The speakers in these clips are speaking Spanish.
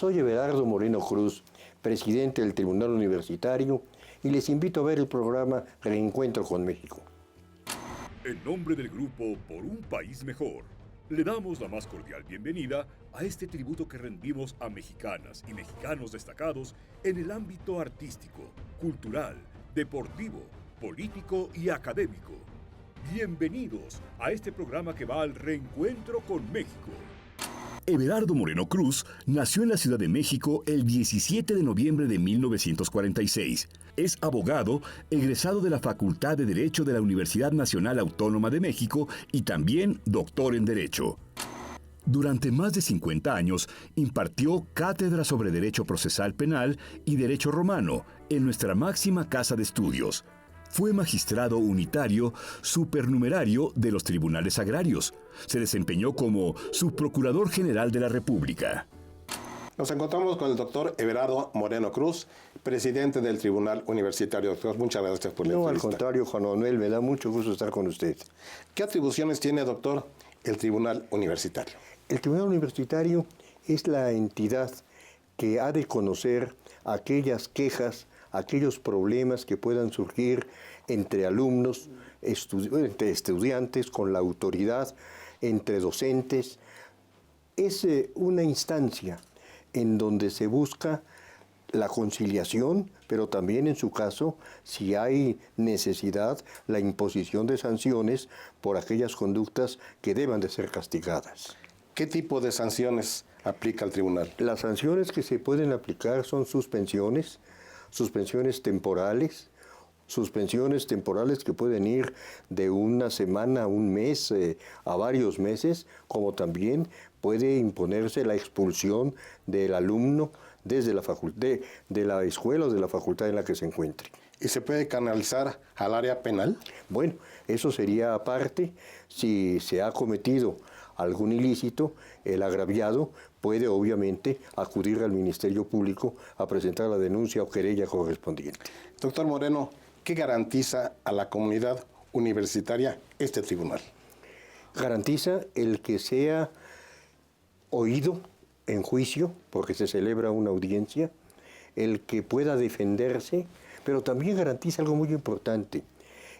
Soy Everardo Moreno Cruz, presidente del Tribunal Universitario, y les invito a ver el programa Reencuentro con México. En nombre del grupo Por un País Mejor, le damos la más cordial bienvenida a este tributo que rendimos a mexicanas y mexicanos destacados en el ámbito artístico, cultural, deportivo, político y académico. Bienvenidos a este programa que va al reencuentro con México. Everardo Moreno Cruz nació en la Ciudad de México el 17 de noviembre de 1946. Es abogado, egresado de la Facultad de Derecho de la Universidad Nacional Autónoma de México y también doctor en Derecho. Durante más de 50 años impartió cátedra sobre Derecho Procesal Penal y Derecho Romano en nuestra máxima casa de estudios. Fue magistrado unitario supernumerario de los tribunales agrarios. Se desempeñó como subprocurador general de la República. Nos encontramos con el doctor Everardo Moreno Cruz, presidente del Tribunal Universitario. Doctor, muchas gracias por la entrevista. No, al contrario, Juan Manuel, me da mucho gusto estar con usted. ¿Qué atribuciones tiene, doctor, el Tribunal Universitario? El Tribunal Universitario es la entidad que ha de conocer aquellas quejas, aquellos problemas que puedan surgir entre alumnos, entre estudiantes, con la autoridad, entre docentes. Es una instancia en donde se busca la conciliación, pero también en su caso, si hay necesidad, la imposición de sanciones por aquellas conductas que deban de ser castigadas. ¿Qué tipo de sanciones aplica el tribunal? Las sanciones que se pueden aplicar son suspensiones temporales que pueden ir de una semana a un mes, a varios meses, como también puede imponerse la expulsión del alumno desde la facultad, de la escuela o de la facultad en la que se encuentre. ¿Y se puede canalizar al área penal? Bueno, eso sería aparte. Si se ha cometido algún ilícito, el agraviado puede obviamente acudir al Ministerio Público a presentar la denuncia o querella correspondiente. Doctor Moreno, ¿qué garantiza a la comunidad universitaria este tribunal? Garantiza el que sea oído en juicio, porque se celebra una audiencia, el que pueda defenderse, pero también garantiza algo muy importante.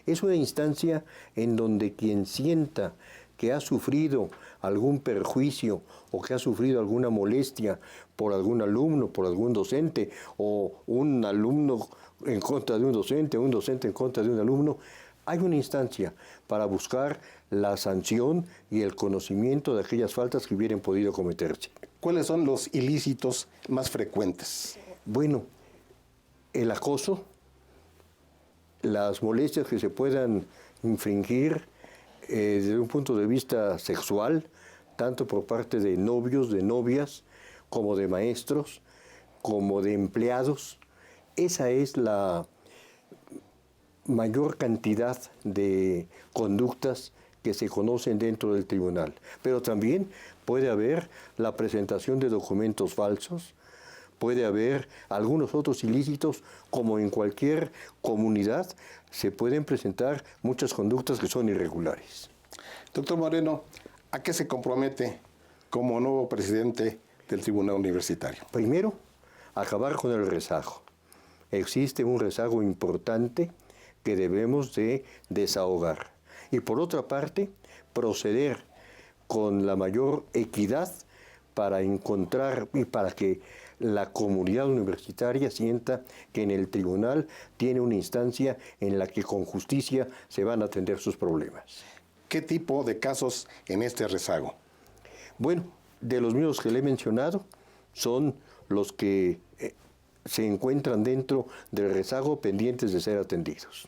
Es una instancia en donde quien sienta que ha sufrido algún perjuicio o que ha sufrido alguna molestia por algún alumno, por algún docente, o un alumno en contra de un docente, o un docente en contra de un alumno, hay una instancia para buscar la sanción y el conocimiento de aquellas faltas que hubieran podido cometerse. ¿Cuáles son los ilícitos más frecuentes? Bueno, el acoso, las molestias que se puedan infringir desde un punto de vista sexual, tanto por parte de novios, de novias, como de maestros, como de empleados. Esa es la mayor cantidad de conductas que se conocen dentro del tribunal. Pero también puede haber la presentación de documentos falsos, puede haber algunos otros ilícitos, como en cualquier comunidad se pueden presentar muchas conductas que son irregulares. Doctor Moreno, ¿a qué se compromete como nuevo presidente del Tribunal Universitario? Primero, acabar con el rezago. Existe un rezago importante que debemos de desahogar. Y por otra parte, proceder con la mayor equidad para encontrar y para que la comunidad universitaria sienta que en el tribunal tiene una instancia en la que con justicia se van a atender sus problemas. ¿Qué tipo de casos en este rezago? Bueno, de los mismos que le he mencionado, son los que se encuentran dentro del rezago pendientes de ser atendidos.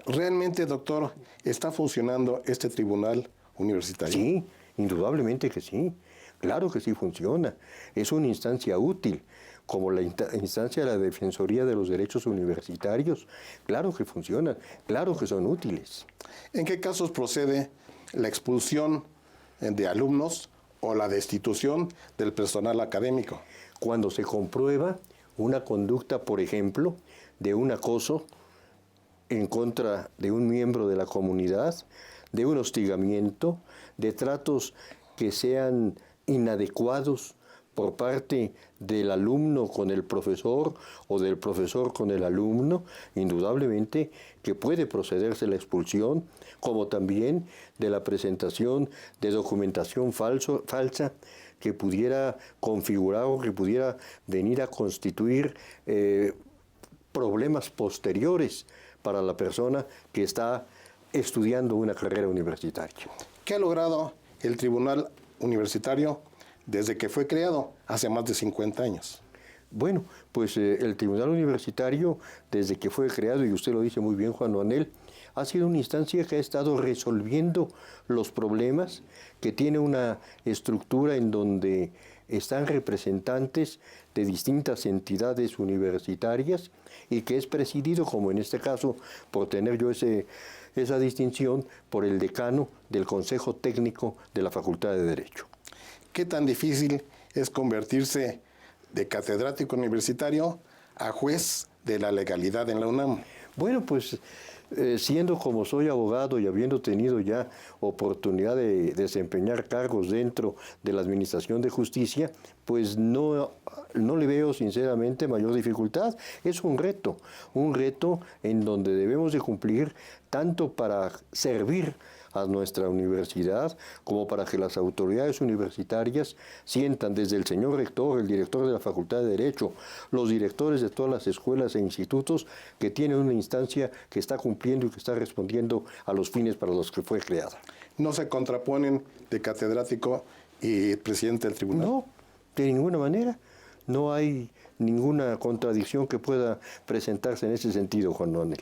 ¿Realmente, doctor, está funcionando este tribunal universitario? Sí, indudablemente que sí. Claro que sí funciona. Es una instancia útil, como la instancia de la Defensoría de los Derechos Universitarios. Claro que funcionan, claro que son útiles. ¿En qué casos procede la expulsión de alumnos o la destitución del personal académico? Cuando se comprueba una conducta, por ejemplo, de un acoso en contra de un miembro de la comunidad, de un hostigamiento, de tratos que sean inadecuados por parte del alumno con el profesor o del profesor con el alumno, indudablemente que puede procederse la expulsión, como también de la presentación de documentación falsa que pudiera configurar o que pudiera venir a constituir problemas posteriores para la persona que está estudiando una carrera universitaria. ¿Qué ha logrado el Tribunal Universitario desde que fue creado hace más de 50 años? Bueno, pues el Tribunal Universitario, desde que fue creado, y usted lo dice muy bien, Juan Manuel, ha sido una instancia que ha estado resolviendo los problemas, que tiene una estructura en donde están representantes de distintas entidades universitarias y que es presidido, como en este caso, por tener yo esa distinción, por el decano del Consejo Técnico de la Facultad de Derecho. ¿Qué tan difícil es convertirse de catedrático universitario a juez de la legalidad en la UNAM? Bueno, pues siendo como soy abogado y habiendo tenido ya oportunidad de desempeñar cargos dentro de la Administración de Justicia, pues no le veo sinceramente mayor dificultad. Es un reto en donde debemos de cumplir tanto para servir a nuestra universidad, como para que las autoridades universitarias sientan, desde el señor rector, el director de la Facultad de Derecho, los directores de todas las escuelas e institutos, que tienen una instancia que está cumpliendo y que está respondiendo a los fines para los que fue creada. ¿No se contraponen de catedrático y presidente del tribunal? No, de ninguna manera. No hay ninguna contradicción que pueda presentarse en ese sentido, Juan Manuel.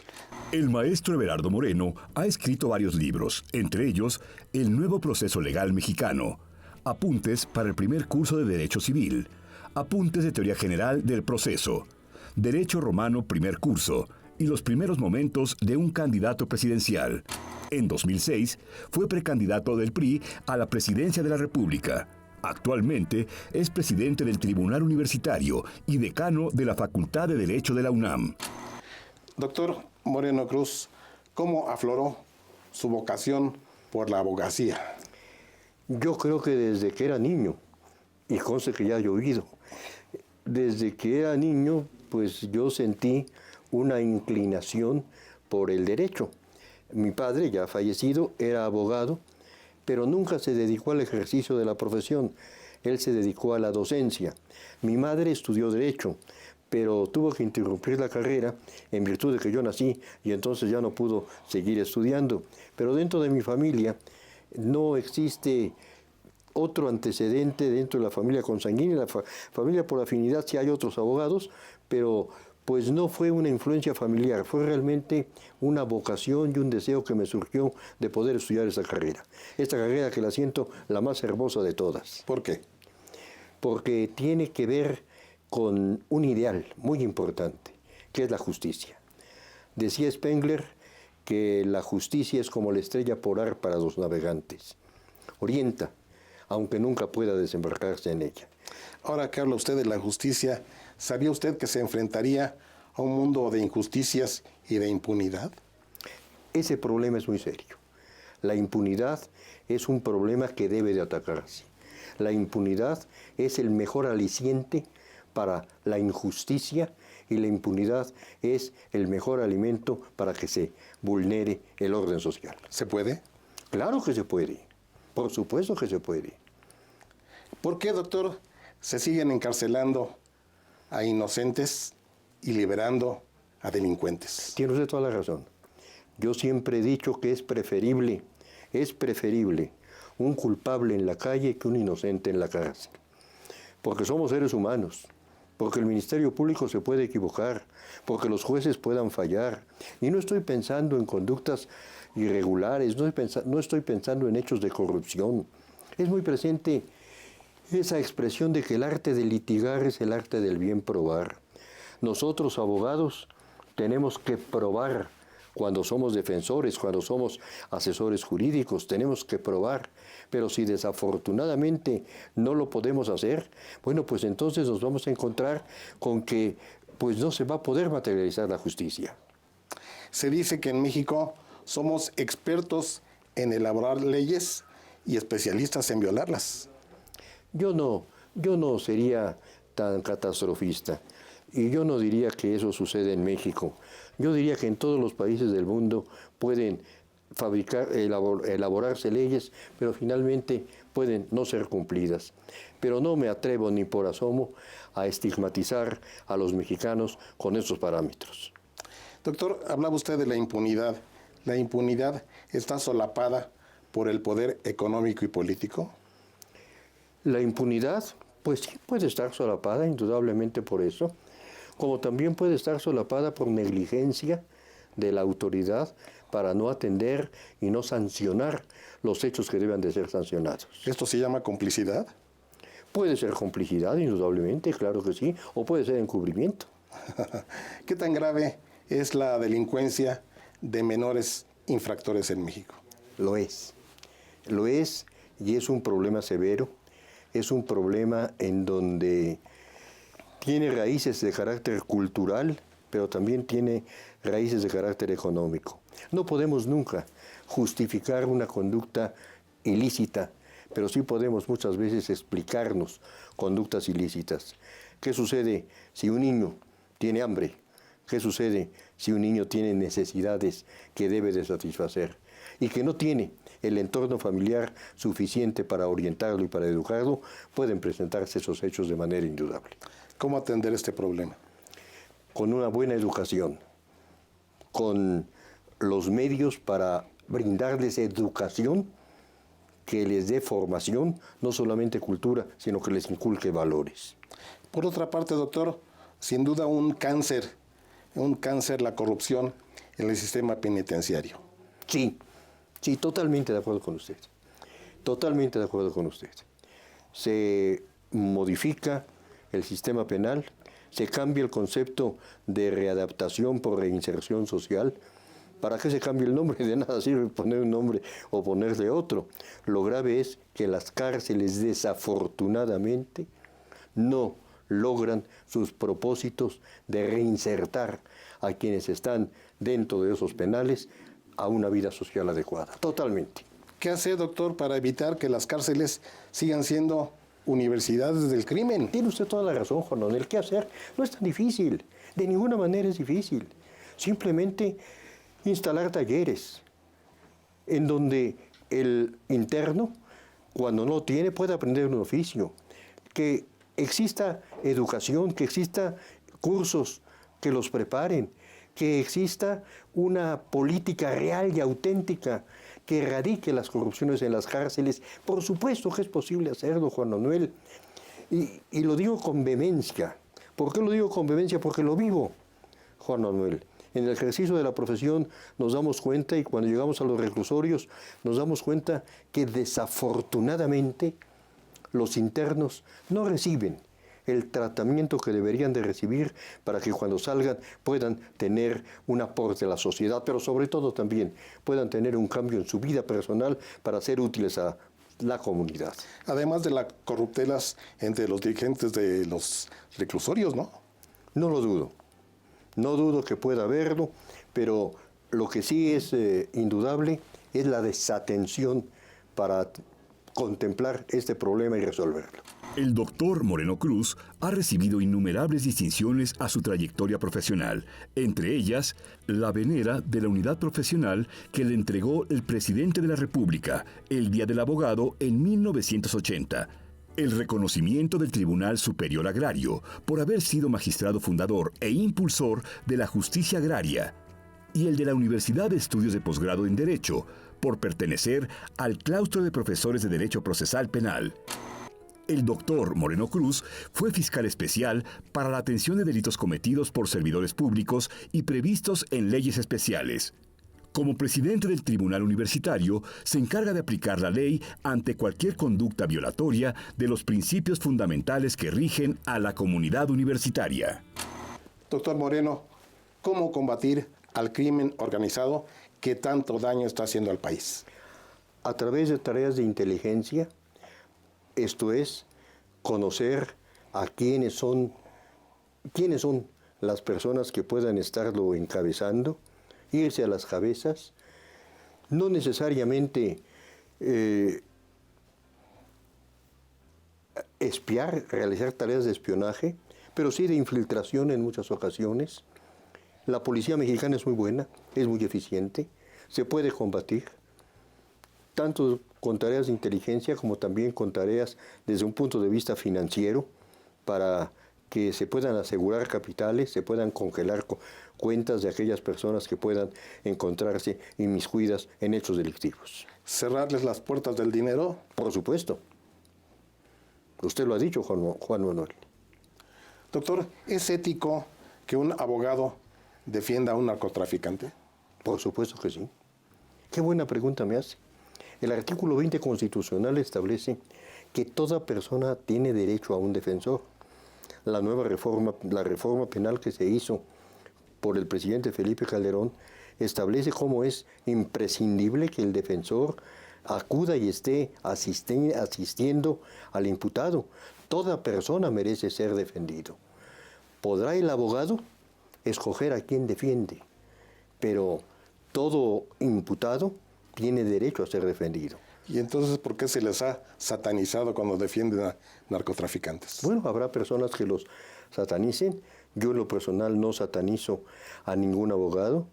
El maestro Everardo Moreno ha escrito varios libros, entre ellos El Nuevo Proceso Legal Mexicano, Apuntes para el primer curso de Derecho Civil, Apuntes de Teoría General del Proceso, Derecho Romano primer curso y Los primeros momentos de un candidato presidencial. En 2006 fue precandidato del PRI a la presidencia de la República. Actualmente es presidente del Tribunal Universitario y decano de la Facultad de Derecho de la UNAM. Doctor Moreno Cruz, ¿cómo afloró su vocación por la abogacía? Yo creo que desde que era niño, y conste que ya ha llovido, desde que era niño, pues yo sentí una inclinación por el derecho. Mi padre, ya fallecido, era abogado, pero nunca se dedicó al ejercicio de la profesión. Él se dedicó a la docencia. Mi madre estudió Derecho, pero tuvo que interrumpir la carrera en virtud de que yo nací y entonces ya no pudo seguir estudiando. Pero dentro de mi familia no existe otro antecedente dentro de la familia consanguínea. La familia por afinidad sí hay otros abogados, pero pues no fue una influencia familiar, fue realmente una vocación y un deseo que me surgió de poder estudiar esta carrera que la siento la más hermosa de todas. ¿Por qué? Porque tiene que ver con un ideal muy importante, que es la justicia. Decía Spengler que la justicia es como la estrella polar para los navegantes. Orienta, aunque nunca pueda desembarcarse en ella. Ahora que habla usted de la justicia, ¿sabía usted que se enfrentaría a un mundo de injusticias y de impunidad? Ese problema es muy serio. La impunidad es un problema que debe de atacarse. La impunidad es el mejor aliciente para la injusticia y la impunidad es el mejor alimento para que se vulnere el orden social. ¿Se puede? Claro que se puede. Por supuesto que se puede. ¿Por qué, doctor, se siguen encarcelando a inocentes y liberando a delincuentes? Tiene usted toda la razón. Yo siempre he dicho que es preferible un culpable en la calle que un inocente en la cárcel. Porque somos seres humanos, porque el Ministerio Público se puede equivocar, porque los jueces puedan fallar. Y no estoy pensando en conductas irregulares, no estoy pensando en hechos de corrupción. Es muy presente esa expresión de que el arte de litigar es el arte del bien probar. Nosotros, abogados, tenemos que probar cuando somos defensores, cuando somos asesores jurídicos, tenemos que probar. Pero si desafortunadamente no lo podemos hacer, bueno, pues entonces nos vamos a encontrar con que pues no se va a poder materializar la justicia. Se dice que en México somos expertos en elaborar leyes y especialistas en violarlas. Yo no Yo no sería tan catastrofista. Y yo no diría que eso sucede en México. Yo diría que en todos los países del mundo pueden elaborarse leyes, pero finalmente pueden no ser cumplidas. Pero no me atrevo ni por asomo a estigmatizar a los mexicanos con esos parámetros. Doctor, hablaba usted de la impunidad. ¿La impunidad está solapada por el poder económico y político? La impunidad, pues sí puede estar solapada, indudablemente por eso, como también puede estar solapada por negligencia de la autoridad para no atender y no sancionar los hechos que deben de ser sancionados. ¿Esto se llama complicidad? Puede ser complicidad, indudablemente, claro que sí, o puede ser encubrimiento. ¿Qué tan grave es la delincuencia de menores infractores en México? Lo es y es un problema severo, es un problema en donde tiene raíces de carácter cultural, pero también tiene raíces de carácter económico. No podemos nunca justificar una conducta ilícita, pero sí podemos muchas veces explicarnos conductas ilícitas. ¿Qué sucede si un niño tiene hambre? ¿Qué sucede si un niño tiene necesidades que debe de satisfacer y que no tiene el entorno familiar suficiente para orientarlo y para educarlo? Pueden presentarse esos hechos de manera indudable. ¿Cómo atender este problema? Con una buena educación, con los medios para brindarles educación que les dé formación, no solamente cultura, sino que les inculque valores. Por otra parte, doctor, sin duda un cáncer la corrupción en el sistema penitenciario. Sí, totalmente de acuerdo con usted. Totalmente de acuerdo con usted. Se modifica el sistema penal, se cambia el concepto de readaptación por reinserción social. ¿Para qué se cambia el nombre? De nada sirve poner un nombre o ponerle otro. Lo grave es que las cárceles desafortunadamente no logran sus propósitos de reinsertar a quienes están dentro de esos penales a una vida social adecuada. Totalmente. ¿Qué hace, doctor, para evitar que las cárceles sigan siendo universidades del crimen? Tiene usted toda la razón, Juan Manuel. ¿Qué hacer? No es tan difícil. De ninguna manera es difícil. Simplemente instalar talleres en donde el interno, cuando no tiene, pueda aprender un oficio. Que exista educación, que exista cursos que los preparen, que exista una política real y auténtica que erradique las corrupciones en las cárceles. Por supuesto que es posible hacerlo, Juan Manuel. Y lo digo con vehemencia. ¿Por qué lo digo con vehemencia? Porque lo vivo, Juan Manuel. En el ejercicio de la profesión nos damos cuenta, y cuando llegamos a los reclusorios, nos damos cuenta que desafortunadamente los internos no reciben el tratamiento que deberían de recibir para que cuando salgan puedan tener un aporte a la sociedad, pero sobre todo también puedan tener un cambio en su vida personal para ser útiles a la comunidad. Además de las corruptelas entre los dirigentes de los reclusorios, ¿no? No lo dudo. No dudo que pueda haberlo, pero lo que sí es indudable es la desatención para contemplar este problema y resolverlo. El doctor Moreno Cruz ha recibido innumerables distinciones a su trayectoria profesional, entre ellas la venera de la unidad profesional que le entregó el presidente de la República el Día del Abogado en 1980, el reconocimiento del Tribunal Superior Agrario por haber sido magistrado fundador e impulsor de la justicia agraria, y el de la Universidad de Estudios de Posgrado en Derecho por pertenecer al claustro de profesores de Derecho Procesal Penal. El doctor Moreno Cruz fue fiscal especial para la atención de delitos cometidos por servidores públicos y previstos en leyes especiales. Como presidente del Tribunal Universitario, se encarga de aplicar la ley ante cualquier conducta violatoria de los principios fundamentales que rigen a la comunidad universitaria. Doctor Moreno, ¿cómo combatir al crimen organizado que tanto daño está haciendo al país? A través de tareas de inteligencia. Esto es, conocer a quiénes son las personas que puedan estarlo encabezando, irse a las cabezas, no necesariamente espiar, realizar tareas de espionaje, pero sí de infiltración en muchas ocasiones. La policía mexicana es muy buena, es muy eficiente, se puede combatir, tanto con tareas de inteligencia como también con tareas desde un punto de vista financiero, para que se puedan asegurar capitales, se puedan congelar cuentas de aquellas personas que puedan encontrarse inmiscuidas en hechos delictivos. ¿Cerrarles las puertas del dinero? Por supuesto. Usted lo ha dicho, Juan Manuel. Doctor, ¿es ético que un abogado defienda a un narcotraficante? Por supuesto que sí. Qué buena pregunta me hace. El artículo 20 constitucional establece que toda persona tiene derecho a un defensor. La reforma penal que se hizo por el presidente Felipe Calderón establece cómo es imprescindible que el defensor acuda y esté asistiendo al imputado. Toda persona merece ser defendido. Podrá el abogado escoger a quién defiende, pero todo imputado tiene derecho a ser defendido. ¿Y entonces por qué se les ha satanizado cuando defienden a narcotraficantes? Bueno, habrá personas que los satanicen. Yo en lo personal no satanizo a ningún abogado.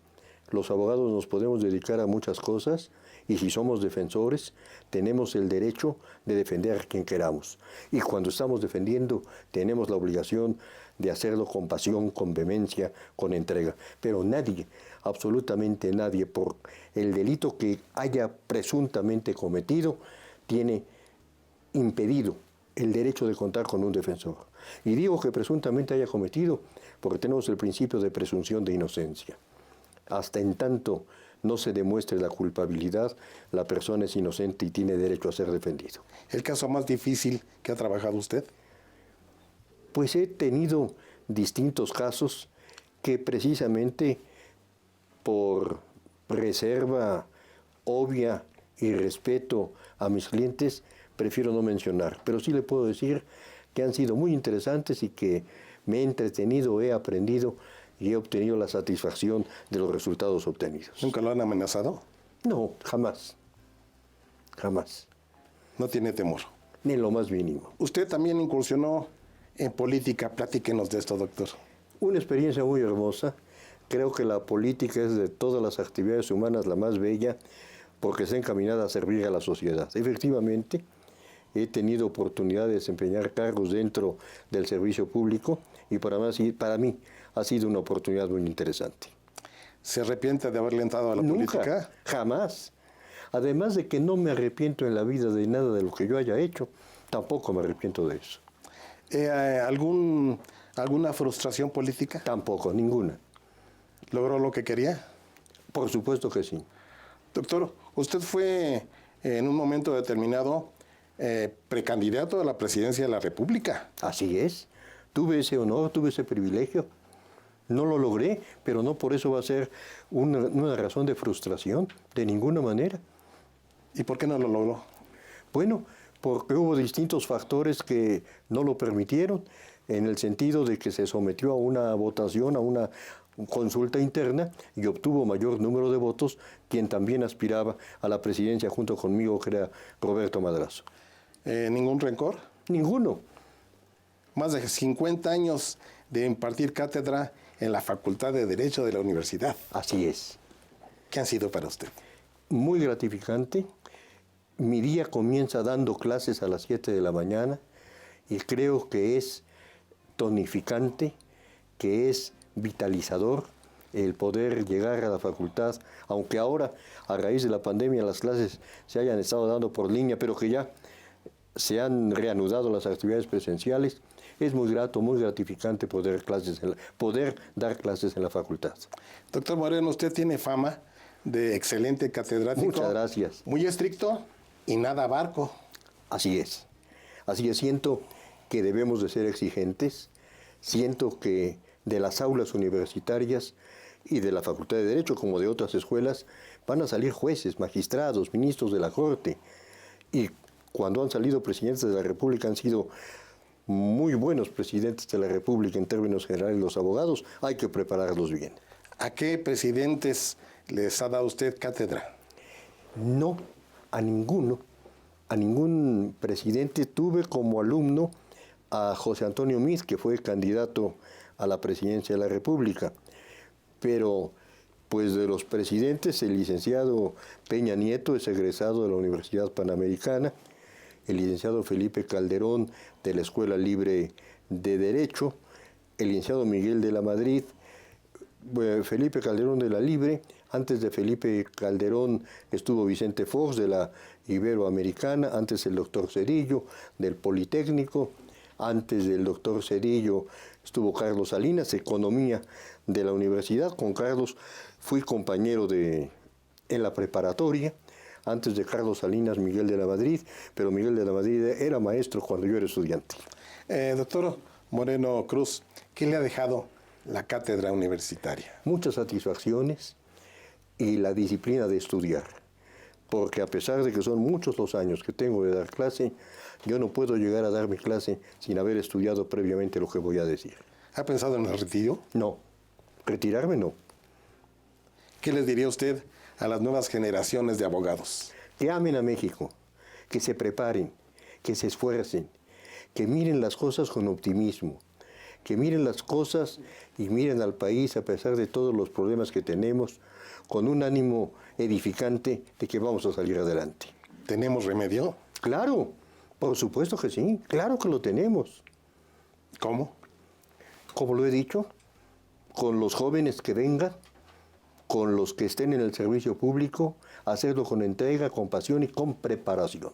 Los abogados nos podemos dedicar a muchas cosas y si somos defensores tenemos el derecho de defender a quien queramos. Y cuando estamos defendiendo tenemos la obligación de hacerlo con pasión, con vehemencia, con entrega. Pero nadie, absolutamente nadie, por el delito que haya presuntamente cometido, tiene impedido el derecho de contar con un defensor. Y digo que presuntamente haya cometido porque tenemos el principio de presunción de inocencia. Hasta en tanto no se demuestre la culpabilidad, la persona es inocente y tiene derecho a ser defendido. ¿El caso más difícil que ha trabajado usted? Pues he tenido distintos casos que precisamente por reserva obvia y respeto a mis clientes prefiero no mencionar, pero sí le puedo decir que han sido muy interesantes y que me he entretenido, he aprendido y he obtenido la satisfacción de los resultados obtenidos. ¿Nunca lo han amenazado? No, jamás. Jamás. No tiene temor. Ni en lo más mínimo. Usted también incursionó en política. Platíquenos de esto, doctor. Una experiencia muy hermosa. Creo que la política es de todas las actividades humanas la más bella porque está encaminada a servir a la sociedad. Efectivamente, he tenido oportunidad de desempeñar cargos dentro del servicio público y para mí ha sido una oportunidad muy interesante. ¿Se arrepiente de haberle entrado a la política? Nunca, jamás. Además de que no me arrepiento en la vida de nada de lo que yo haya hecho, tampoco me arrepiento de eso. ¿Alguna frustración política? Tampoco, ninguna. ¿Logró lo que quería? Por supuesto que sí. Doctor, usted fue en un momento determinado precandidato a la presidencia de la República. Así es. Tuve ese honor, tuve ese privilegio. No lo logré, pero no por eso va a ser una razón de frustración, de ninguna manera. ¿Y por qué no lo logró? Bueno, porque hubo distintos factores que no lo permitieron, en el sentido de que se sometió a una votación, a una consulta interna y obtuvo mayor número de votos quien también aspiraba a la presidencia junto conmigo, que era Roberto Madrazo. ¿Ningún rencor? Ninguno. Más de 50 años de impartir cátedra en la Facultad de Derecho de la Universidad. Así es. ¿Qué han sido para usted? Muy gratificante. Mi día comienza dando clases a las 7 de la mañana y creo que es tonificante, que es vitalizador el poder llegar a la facultad, aunque ahora a raíz de la pandemia las clases se hayan estado dando por línea, pero que ya se han reanudado las actividades presenciales. Es muy grato, muy gratificante poder dar clases en la facultad. Doctor Moreno, usted tiene fama de excelente catedrático. Muchas gracias. Muy estricto y nada barco. Así es. Así es. Siento que debemos de ser exigentes. Siento que de las aulas universitarias y de la Facultad de Derecho, como de otras escuelas, van a salir jueces, magistrados, ministros de la Corte. Y cuando han salido presidentes de la República han sido muy buenos presidentes de la República en términos generales. Los abogados hay que prepararlos bien. ¿A qué presidentes les ha dado usted cátedra? No, a ninguno. A ningún presidente. Tuve como alumno a José Antonio Meade, que fue candidato a la presidencia de la República. Pero, pues de los presidentes, el licenciado Peña Nieto es egresado de la Universidad Panamericana, el licenciado Felipe Calderón de la Escuela Libre de Derecho, el licenciado Miguel de la Madrid, Felipe Calderón de la Libre. Antes de Felipe Calderón estuvo Vicente Fox de la Iberoamericana, antes el doctor Cedillo del Politécnico, antes del doctor Cedillo estuvo Carlos Salinas, Economía de la Universidad. Con Carlos fui compañero en la preparatoria. Antes de Carlos Salinas, Miguel de la Madrid, pero Miguel de la Madrid era maestro cuando yo era estudiante. Doctor Moreno Cruz, ¿qué le ha dejado la cátedra universitaria? Muchas satisfacciones y la disciplina de estudiar, porque a pesar de que son muchos los años que tengo de dar clase, yo no puedo llegar a dar mi clase sin haber estudiado previamente lo que voy a decir. ¿Ha pensado en el retiro? No, retirarme no. ¿Qué les diría usted a las nuevas generaciones de abogados? Que amen a México, que se preparen, que se esfuercen, que miren las cosas con optimismo, que miren las cosas y miren al país a pesar de todos los problemas que tenemos, con un ánimo edificante de que vamos a salir adelante. ¿Tenemos remedio? Claro, por supuesto que sí, claro que lo tenemos. ¿Cómo? Como lo he dicho, con los jóvenes que vengan, con los que estén en el servicio público, hacerlo con entrega, con pasión y con preparación.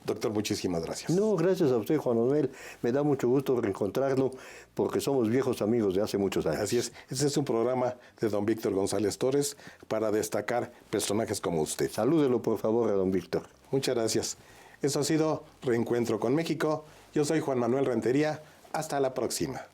Doctor, muchísimas gracias. No, gracias a usted, Juan Manuel. Me da mucho gusto reencontrarlo porque somos viejos amigos de hace muchos años. Así es. Este es un programa de don Víctor González Torres para destacar personajes como usted. Salúdelo, por favor, a don Víctor. Muchas gracias. Eso ha sido Reencuentro con México. Yo soy Juan Manuel Rentería. Hasta la próxima.